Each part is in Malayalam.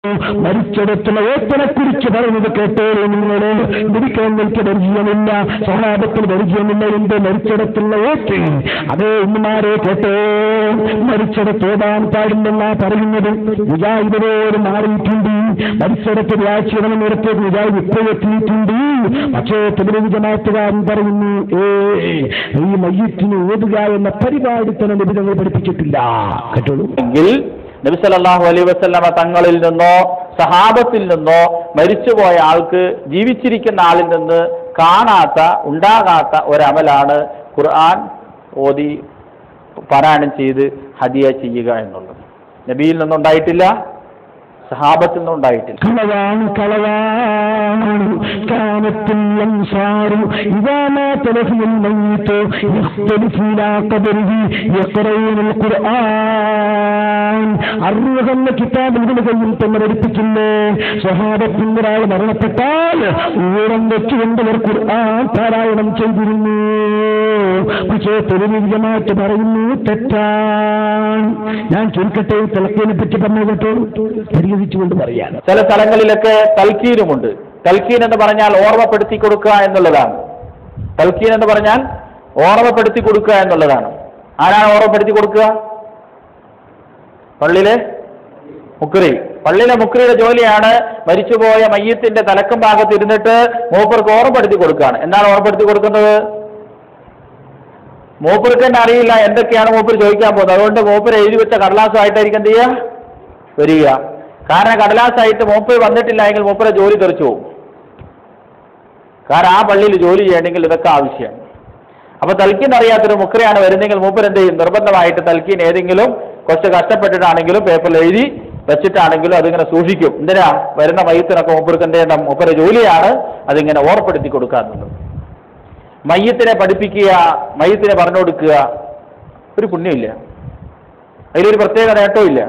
മരിച്ചെടുത്തുള്ള ഓത്തിനെ കുറിച്ച് പറയുന്നത് കേട്ടോളൂ നിങ്ങൾ. വിധിക്കാൻ എനിക്ക് പരിചയമില്ല, സ്വഭാവത്തിൽ പരിചയമില്ല. എന്റെ മരിച്ചെടുത്തുള്ള ഓത്ത് അതേ ഉമ്മമാരെ കേട്ടോ, മരിച്ചെടുത്ത് ഓടാൻ പാടില്ലെന്നാ പറയുന്നത്. മുജാഹിദോട് മാറിയിട്ടുണ്ട്. മരിച്ചെടുത്ത് വ്യാഴ്ച നേരത്തെ മുജാഹിദ് ഇപ്പോഴെത്തിയിട്ടുണ്ട്. പക്ഷേ തബ്ലീഗ് ജമാഅത്തുകാരൻ പറയുന്നു, ഈ മയ്യിത്തിന് ഓതുക എന്ന പരിപാടി തന്നെ നിബിധങ്ങൾ പഠിപ്പിച്ചിട്ടില്ല. കേട്ടോളൂ. നബി സല്ലല്ലാഹു അലൈഹി വസല്ലമ തങ്ങളിൽ നിന്നോ സഹാബത്തിൽ നിന്നോ മരിച്ചുപോയ ആൾക്ക് ജീവിച്ചിരിക്കുന്ന ആളിൽ നിന്ന് കാണാത്ത ഉണ്ടാകാത്ത ഒരമലാണ് ഖുർആൻ ഓതി പാരായണം ചെയ്ത് ഹദിയ ചെയ്യുക എന്നുള്ളത്. നബിയിൽ നിന്നുണ്ടായിട്ടില്ല, സഹാബത്തിൽ നിന്നുണ്ടായിട്ടില്ല. അറുഹെന്ന കിതാബിൽ കയ്യിൽ തന്നെ പഠിപ്പിച്ചില്ലേ, സ്വഹാബത്തിന്റെ ഒരാൾ മരണപ്പെട്ടാൽ ഊരം വെച്ചുകൊണ്ടവർ ഖുർആൻ പാരായണം ചെയ്തിരുന്നു. പക്ഷേ തബ്ലീഗ് ജമാഅത്ത് പറയുന്നു തെറ്റാണ്. ഞാൻ ചുരുക്കട്ടെ, തലക്കീനെ പറ്റി പറഞ്ഞു കേട്ടോ, പരിഹരിച്ചുകൊണ്ട് പറയാൻ. ചില സ്ഥലങ്ങളിലൊക്കെ തൽക്കീനുമുണ്ട്. തൽക്കീൻ എന്ന് പറഞ്ഞാൽ ഓർമ്മപ്പെടുത്തി കൊടുക്കുക എന്നുള്ളതാണ്. തൽക്കീൻ എന്ന് പറഞ്ഞാൽ ഓർമ്മപ്പെടുത്തി കൊടുക്കുക എന്നുള്ളതാണ്. ആരാണ് ഓർമ്മപ്പെടുത്തി കൊടുക്കുക? പള്ളിയിലെ മുക്രി. പള്ളിയിലെ മുക്രിയുടെ ജോലിയാണ് മരിച്ചുപോയ മയ്യത്തിന്റെ തലക്കും ഭാഗത്ത് ഇരുന്നിട്ട് മൂപ്പർക്ക് ഓർമ്മപ്പെടുത്തി കൊടുക്കുകയാണ്. എന്താണ് ഓർമ്മപ്പെടുത്തി കൊടുക്കുന്നത്? മൂപ്പർക്ക് തന്നെ അറിയില്ല എന്തൊക്കെയാണ് മൂപ്പർ ചോദിക്കാൻ പോകുന്നത്. അതുകൊണ്ട് മൂപ്പർ എഴുതി വെച്ച കടലാസമായിട്ടായിരിക്കും എന്ത് ചെയ്യുക, വരിക. കാരണം കടലാസായിട്ട് മൂപ്പർ വന്നിട്ടില്ല എങ്കിൽ മൂപ്പരെ ജോലി തെറിച്ചു പോകും. കാരണം ആ പള്ളിയിൽ ജോലി ചെയ്യണമെങ്കിൽ ഇതൊക്കെ ആവശ്യമാണ്. അപ്പൊ തൽക്കീൻ അറിയാത്തൊരു മുക്രയാണ് വരുന്നെങ്കിൽ മൂപ്പർ എന്ത് ചെയ്യും? നിർബന്ധമായിട്ട് തൽക്കീൻ ഏതെങ്കിലും കുറച്ച് കഷ്ടപ്പെട്ടിട്ടാണെങ്കിലും പേപ്പറിൽ എഴുതി വെച്ചിട്ടാണെങ്കിലും അതിങ്ങനെ സൂക്ഷിക്കും. എന്തിനാ? വരുന്ന മയ്യത്തിനൊക്കെ മൂപ്പർക്ക് എന്ത് ചെയ്യണം? മൂപ്പരെ ജോലിയാണ് അതിങ്ങനെ ഓർപ്പെടുത്തി കൊടുക്കാറുള്ളത്. മയ്യത്തിനെ പഠിപ്പിക്കുക, മയ്യത്തിനെ പറഞ്ഞു കൊടുക്കുക, ഒരു പുണ്യമില്ല, അതിലൊരു പ്രത്യേക നേട്ടവും ഇല്ല.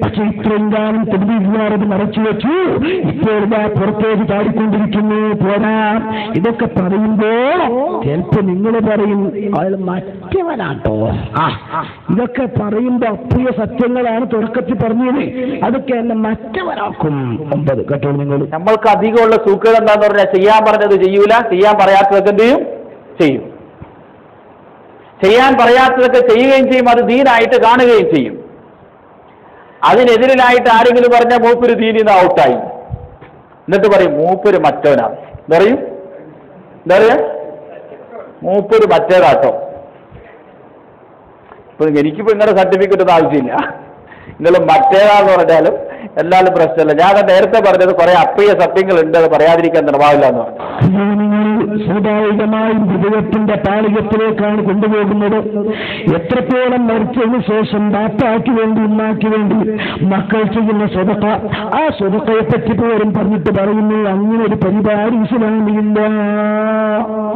പക്ഷെ ഇത്രയും കാലം തബ്ലീഗുകാരത് മറച്ചു വെച്ചു. ഇപ്പോൾ പുറത്തേക്ക് ചാടിക്കൊണ്ടിരിക്കുന്നു. പോരാ, ഇതൊക്കെ പറയുമ്പോ ചിലപ്പോ നിങ്ങൾ പറയും അയാൾ മറ്റവനാട്ടോ. ഇതൊക്കെ പറയുമ്പോ അപ്രിയ സത്യങ്ങളാണ് തുടക്കത്തിൽ പറഞ്ഞത്, അതൊക്കെ എന്നെ മറ്റവനാക്കും. 9 കേട്ടോ നിങ്ങൾ. നമ്മൾക്ക് അധികമുള്ള സൂക്കേട് എന്താന്ന് പറഞ്ഞാൽ ചെയ്യാൻ പറഞ്ഞത് ചെയ്യൂല, ചെയ്യാൻ പറയാത്തതൊക്കെ എന്ത് ചെയ്യും? ചെയ്യും. ചെയ്യാൻ പറയാത്തതൊക്കെ ചെയ്യുകയും ചെയ്യും, അത് ദീനായിട്ട് കാണുകയും ചെയ്യും. അതിനെതിരിലായിട്ട് ആരെങ്കിലും പറഞ്ഞാൽ മൂപ്പര് ദീനിൽ നിന്ന് ഔട്ടായി, എന്നിട്ട് പറയും മൂപ്പര് മറ്റവനാണ്. പറയും എന്താ പറയാ? മൂപ്പര് മറ്റേതാട്ടോ. ഇപ്പൊ എനിക്കിപ്പോ നിങ്ങളുടെ സർട്ടിഫിക്കറ്റ് ഒന്നും ആവശ്യമില്ല. നിങ്ങൾ മറ്റേതാന്ന് പറഞ്ഞാലും എന്നാലും പ്രശ്നമില്ല. ഞാൻ നേരത്തെ പറഞ്ഞത് കുറെ അപ്രിയ സത്യങ്ങൾ ഉണ്ട്, അത് പറയാതിരിക്കാൻ നിർവാഹമില്ല എന്ന് പറഞ്ഞു. സ്വാഭാവികമായും ഹൃദയത്തിന്റെ പാളികത്തിലേക്കാണ് കൊണ്ടുപോകുന്നത്. എത്രത്തോളം മരിച്ചതിന് ശേഷം ബാപ്പാക്ക് വേണ്ടി ഉമ്മാക്ക് വേണ്ടി മക്കൾ ചെയ്യുന്ന സ്വതക്ക, ആ സ്വതക്കയെ പറ്റി പോലും പറഞ്ഞിട്ട് പറയുന്നു അങ്ങനെ ഒരു പരിപാടി ഇസ്ലാമിലില്ല.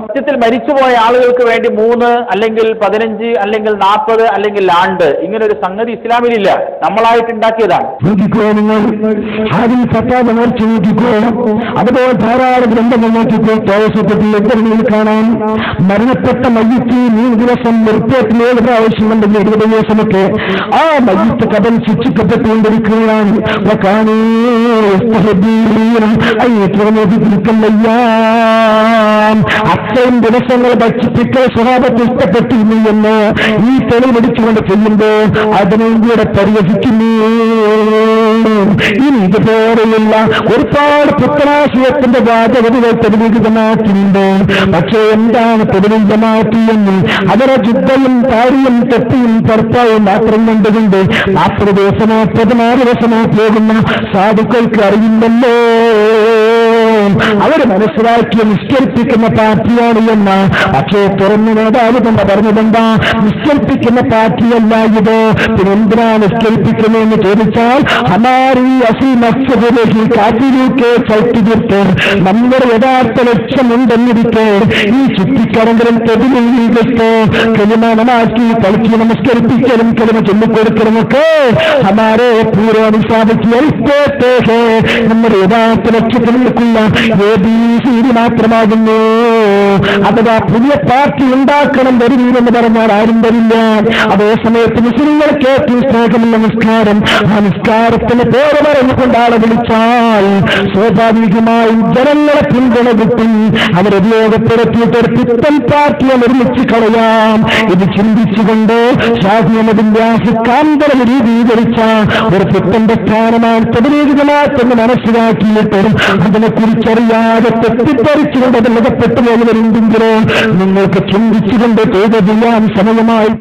സത്യത്തിൽ മരിച്ചുപോയ ആളുകൾക്ക് വേണ്ടി 3 അല്ലെങ്കിൽ 15 അല്ലെങ്കിൽ 40 അല്ലെങ്കിൽ ആണ്ട് ഇങ്ങനെ ഒരു സംഗതി ഇസ്ലാമിലില്ല, നമ്മളായിട്ട് ഉണ്ടാക്കിയതാണ്. അതുപോലെ ധാരാളം ഗ്രന്ഥങ്ങൾ നോക്കിക്കോ. തോസത്തിൽ കാണാൻ മരണപ്പെട്ട മയ്യത്ത് 3 ദിവസം നിർത്തിയിട്ട് 7 പ്രാവശ്യം ഉണ്ടെങ്കിൽ 20 ദിവസമൊക്കെ ആ മയ്യത്ത് കടൽ ശിക്ഷിക്കപ്പെട്ടുകൊണ്ടിരിക്കുകയാണ്. അത്രയും ദിവസങ്ങൾ ഭക്ഷിപ്പിക്കൽ സ്വഭാവത്തിൽ ഇഷ്ടപ്പെട്ടിരുന്നു എന്ന് ഈ തെളിവെടിച്ചുകൊണ്ട് ചെയ്യുമ്പോൾ അതിനെയും കൂടെ പരിഹസിക്കുന്നു. ഇനി ഇതുപോലെയുള്ള ഒരുപാട് പുത്തനാശയത്തിന്റെ വാചകതകൾ തബ്ലീഗ് ജമാഅത്തിനുണ്ട്. പക്ഷേ എന്താണ് തബ്ലീഗ് ജമാഅത്ത് എന്ന് അവരെ ജുദ്ധയും താരിയും തെറ്റിയും പുറത്തായും മാത്രം കണ്ടുകൊണ്ട് 40 ദിവസമോ 16 ദിവസമോ പോകുന്ന സാധുക്കൾക്ക് അറിയില്ലല്ലോ. അവര് മനസ്സിലാക്കിയ നിസ്കരിപ്പിക്കുന്ന പാർട്ടിയാണ് എന്ന്. പക്ഷേ തുറന്നു നേതാവ് തന്നെ പറഞ്ഞതെന്താ? നിസ്കരിപ്പിക്കുന്ന പാർട്ടിയല്ല ഇത്. പിന്നെ എന്തിനാ നിസ്കരിപ്പിക്കുന്നതെന്ന് ചോദിച്ചാൽ നമ്മുടെ യഥാർത്ഥ ലക്ഷ്യമുണ്ടെന്നിരിക്കെ ഈ ചുറ്റിക്കറങ്കലും തെളിവിട്ട് കെളിമണമാക്കി കളിക്ക് നമസ്കരിപ്പിക്കലും കെളിമ ചൊല്ലിക്കൊടുക്കലുമൊക്കെ ഹമാരെ പൂർവ്വ സാധിക്കുക നമ്മുടെ യഥാർത്ഥ ലക്ഷ്യത്തിൽ നിൽക്കുന്ന ABCD മാത്രമാകുന്നു. അഥവാ പുതിയ പാർട്ടി ഉണ്ടാക്കണം വരുന്നതെന്ന് പറഞ്ഞാൽ ആരും വരില്ല. അതേസമയത്ത് മുസ്ലിങ്ങൾക്ക് ഏറ്റവും സ്നേഹമുള്ള നിസ്കാരം, ആ നിസ്കാരത്തിന് പേര് പറഞ്ഞുകൊണ്ട് ആളെ വിളിച്ചാൽ സ്വാഭാവികമായും ജനങ്ങളെ പിന്തുണ കിട്ടും. അവരെ ഉപയോഗപ്പെടുത്തിയിട്ട് ഒരു പുത്തൻ പാർട്ടിയെ നിർമ്മിച്ചു കളയാം. ഇത് ചിന്തിച്ചുകൊണ്ട് ഷാഫി അഹ്മദിന്റെ കാന്തരം രൂപീകരിച്ച ഒരു പുത്തന്റെ സ്ഥാനമാണ് തബ്ലീഗ് ജമാഅത്ത് മനസ്സിലാക്കിയിട്ട് അതിനെക്കുറിച്ചറിയാതെ തെറ്റിദ്ധരിച്ചുകൊണ്ട് അത് നികപ്പെട്ടു പോകുന്നവരുണ്ടെങ്കിലോ നിങ്ങൾക്ക് ചിന്തിച്ചുകൊണ്ട് ചെയ്ത് ചെയ്യാൻ സമയമായി.